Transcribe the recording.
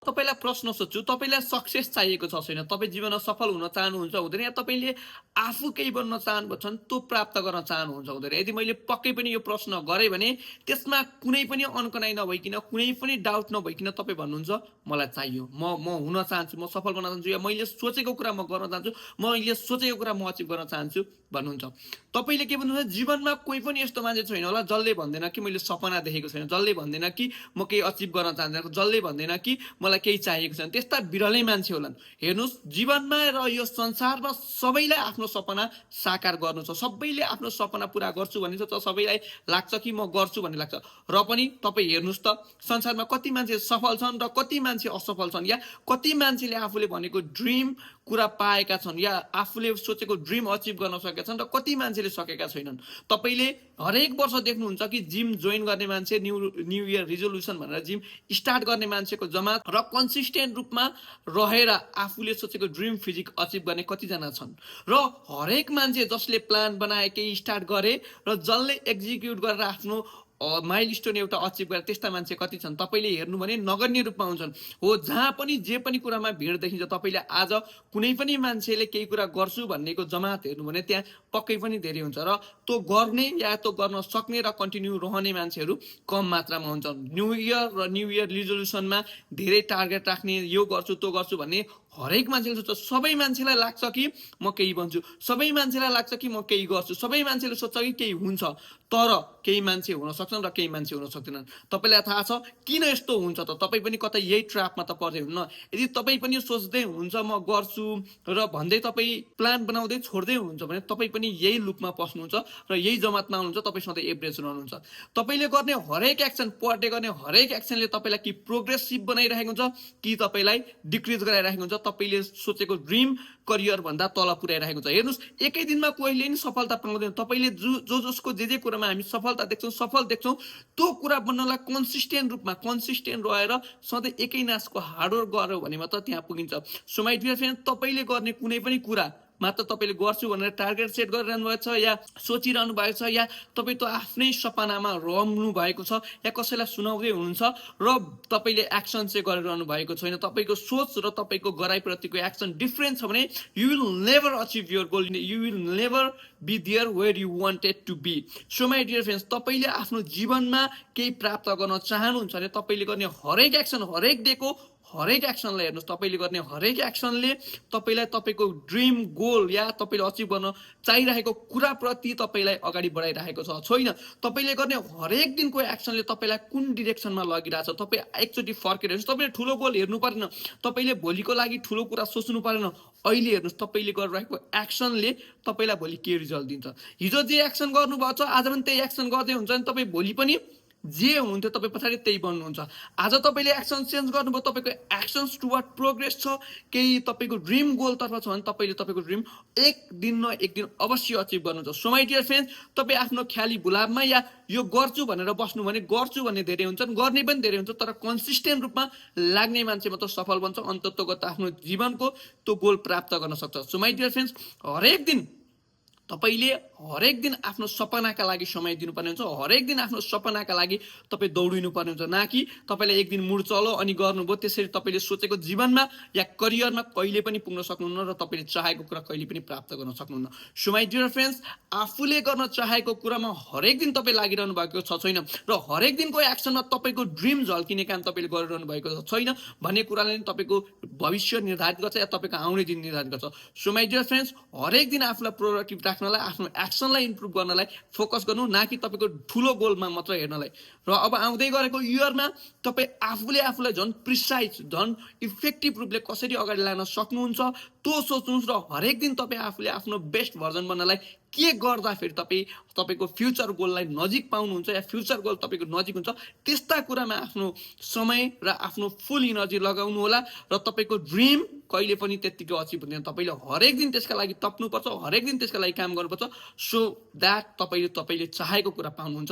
तपाईलाई प्रश्न सोध्छु, तपाईलाई सक्सेस चाहिएको छ छैन? तपाईँ जीवनमा सफल हुन चाहनुहुन्छ हुँदैन, या तपाईले आफू केही बन्न चाहनुहुन्छ भने त्यो प्राप्त गर्न चाहनुहुन्छ हुँदैन? यदि मैले पक्कै पनि यो प्रश्न गरेँ भने त्यसमा कुनै पनि अनकनाइ नभइकन, कुनै पनि डाउट नभइकन तपाईँ भन्नुहुन्छ मलाई चाहियो, म हुन चाहन्छु, म सफल बन्न चाहन्छु, या मैले सोचेको कुरा म गर्न चाहन्छु, मैले सोचेको कुरा म अचिभ गर्न चाहन्छु भन्नुहुन्छ। तपाईले के भन्नुहुन्छ, जीवनमा कोही पनि यस्तो मान्छे छैन होला जसले भन्दैन कि मैले सपना देखेको छैन, जसले भन्दैन कि म केही अचिभ गर्न चाहन्छु, जसले भन्दैन कि मलाई केही चाहिएको छैन। त्यस्ता बिरलै मान्छे होलान्। हेर्नुहोस्, जीवनमा र यो संसारमा सबैलाई आफ्नो सपना साकार गर्नु छ, सबैले आफ्नो सपना पुरा गर्छु भन्ने छ, सबैलाई लाग्छ कि म गर्छु भन्ने लाग्छ। र पनि तपाईँ हेर्नुहोस् त, संसारमा कति मान्छे सफल छन् र कति मान्छे असफल छन्, या कति मान्छेले आफूले भनेको ड्रिम कुरा पाएका छन्, या आफूले सोचेको ड्रिम अचिभ गर्न सकेका छन्, र कति मान्छेले सकेका छैनन्। तपाईँले हरेक वर्ष देख्नुहुन्छ कि जिम जोइन गर्ने मान्छे, न्यू इयर रिजोल्युसन भनेर जिम स्टार्ट गर्ने मान्छेको जमात र कन्सिस्टेन्ट रूपमा रहेर आफूले सोचेको ड्रिम फिजिक अचिभ गर्ने कतिजना छन्। र हरेक मान्छे जसले प्लान बनाए, केही स्टार्ट गरे र जसले एक्जिक्युट गरेर आफ्नो माइलस्टोन एउटा अचिभ गरे, त्यस्ता मान्छे कति छन्? तपाईँले हेर्नु भने नगण्य रूपमा हुन्छन्। हो, जहाँ पनि जे पनि कुरामा भिड देखिन्छ। तपाईँले आज कुनै पनि मान्छेले केही कुरा गर्छु भन्नेको जमात हेर्नु भने त्यहाँ पक्कै पनि धेरै हुन्छ, र त्यो गर्ने या त्यो गर्न सक्ने र कन्टिन्यू रहने मान्छेहरू कम मात्रामा हुन्छन्। न्यू इयर रिजोल्युसनमा धेरै टार्गेट राख्ने, यो गर्छु त्यो गर्छु भन्ने हरेक मान्छेले सोच्छ। सबै मान्छेलाई लाग्छ कि म केही भन्छु, सबै मान्छेलाई लाग्छ कि म केही गर्छु, सबै मान्छेले सोच्छ कि केही हुन्छ, तर केही मान्छे हुन सक्छन् र केही मान्छे हुन सक्दैनन्। तपाईँलाई थाहा छ किन यस्तो हुन्छ त? तपाईँ पनि कतै यही ट्र्यापमा त पर्दै हुन्न। यदि तपाईँ पनि सोच्दै हुन्छ म गर्छु र भन्दै तपाईँ प्लान बनाउँदै छोड्दै हुनुहुन्छ भने तपाईँ पनि यही लुपमा पस्नुहुन्छ र यही जमातमा हुनुहुन्छ। तपाईँ सधैँ एभरेज रहनुहुन्छ। तपाईँले गर्ने हरेक एक्सन, पर डे गर्ने हरेक एक्सनले तपाईँलाई कि प्रोग्रेसिभ बनाइरहेको हुन्छ कि तपाईँलाई डिक्रिज गराइरहेको हुन्छ, तपाईँले सोचेको ड्रिम करियर भन्दा तल पुर्याइरहेको छ। हेर्नुहोस्, एकै दिनमा कोहीले नि सफलता पाउँदैन। तपाईँले जसको जे कुरामा हामी सफलता देख्छौँ, सफल देख्छौँ, त्यो कुरा बन्नलाई कन्सिस्टेन्ट रूपमा कन्सिस्टेन्ट रहेर सधैँ एकै नासको हार्डवर्क गर्यो भने मात्र त्यहाँ पुगिन्छ। सो माइ डियर फ्रेन्ड, तपाईँले गर्ने कुनै पनि कुरा मात्र तपाईँले गर्छु भनेर टार्गेट सेट गरिरहनु भएको छ, या सोचिरहनु भएको छ, या तपाईँ त आफ्नै सपनामा रम्नु भएको छ, या कसैलाई सुनाउँदै हुनुहुन्छ र तपाईँले एक्सन चाहिँ गरिरहनु भएको छैन। तपाईँको सोच र तपाईँको गराइप्रतिको एक्सन डिफ्रेन्ट छ भने you will never achieve your goal, you will never be there where you wanted to be. So my dear friends, तपाईँले आफ्नो जीवनमा केही प्राप्त गर्न चाहनुहुन्छ भने तपाईँले गर्ने हरेक एक्सन, हरेक डेको हरेक एक्सनलाई हेर्नुहोस्। तपाईँले गर्ने हरेक एक्सनले तपाईँलाई तपाईँको ड्रिम गोल या तपाईँले अचिभ गर्न चाहिरहेको कुराप्रति तपाईँलाई अगाडि बढाइरहेको छ छैन? तपाईँले गर्ने हरेक दिनको एक्सनले तपाईँलाई कुन डिरेक्सनमा लगिरहेछ? तपाईँ एकचोटि फर्केर हेर्नुहोस्। तपाईँले ठुलो गोल हेर्नु परेन, तपाईँले भोलिको लागि ठुलो कुरा सोच्नु परेन। अहिले हेर्नुहोस्, तपाईँले गरिरहेको एक्सनले तपाईँलाई भोलि के रिजल्ट दिन्छ। हिजो जे एक्सन गर्नुभएको छ, आज पनि त्यही एक्सन गर्दै हुन्छ भने तपाईँ भोलि पनि जे हुनुहुन्थ्यो तपाईँ पछाडि त्यही बन्नुहुन्छ। आज तपाईँले एक्सन चेन्ज गर्नुभयो, तपाईँको एक्सन्स टुवर्ड प्रोग्रेस छ, केही तपाईँको ड्रिम गोलतर्फ छ भने तपाईँले तपाईँको ड्रिम एक दिन न एक दिन अवश्य अचिभ गर्नुहुन्छ। सो माइ डियर फ्रेन्ड्स, तपाईँ आफ्नो ख्याली भुलाबमा या यो गर्छु भनेर बस्नु भने गर्छु भन्ने धेरै हुन्छन्, गर्ने पनि धेरै हुन्छ, तर कन्सिस्टेन्ट रूपमा लाग्ने मान्छे मात्र सफल बन्छ। अन्ततोगत आफ्नो जीवनको त्यो गोल प्राप्त गर्न सक्छ। सो माइ डियर फ्रेन्ड्स, तपाईँले हरेक दिन आफ्नो सपनाका लागि समय दिनुपर्ने हुन्छ। हरेक दिन आफ्नो सपनाका लागि तपाईँ दौडिनु पर्ने हुन्छ, न कि तपाईँलाई एक दिन मुड चलो अनि गर्नुभयो, त्यसरी तपाईँले सोचेको जीवनमा या करियरमा कहिले पनि पुग्न सक्नुहुन्न र तपाईँले चाहेको कुरा कहिले पनि प्राप्त गर्न सक्नुहुन्न। सो माइ डियर फ्रेन्ड्स, आफूले गर्न चाहेको कुरामा हरेक दिन तपाईँ लागिरहनु भएको छ छैन, र हरेक दिनको एक्सनमा तपाईँको ड्रिम झल्किने काम तपाईँले गरिरहनु भएको छ छैन भन्ने कुराले तपाईँको भविष्य निर्धारित गर्छ या तपाईँको आउने दिन निर्धारित गर्छ। सो माइ डियर फ्रेन्ड्स, हरेक दिन आफूलाई प्रोडक्टिभ राख्नलाई, आफ्नो एक्सनलाई इम्प्रुभ गर्नलाई फोकस गर्नु, न कि तपाईँको ठुलो गोलमा मात्र हेर्नलाई। र अब आउँदै गरेको इयरमा तपाईँ आफूलाई झन् प्रिसाइज, झन् इफेक्टिभ रूपले कसरी अगाडि लान सक्नुहुन्छ त्यो सोच्नुहोस्, र हरेक दिन तपाईँ आफूले आफ्नो बेस्ट भर्जन बन्नलाई के गर्दाखेरि तपाईँको फ्युचर गोललाई नजिक पाउनुहुन्छ या फ्युचर गोल तपाईँको नजिक हुन्छ, त्यस्ता कुरामा आफ्नो समय र आफ्नो फुल इनर्जी लगाउनु होला। र तपाईँको ड्रिम कहिले पनि त्यत्तिकै अचिभ हुँदैन। तपाईँले हरेक दिन त्यसका लागि तप्नुपर्छ, हरेक दिन त्यसका लागि काम गर्नुपर्छ, सो द्याट तपाईँले चाहेको कुरा पाउनुहुन्छ।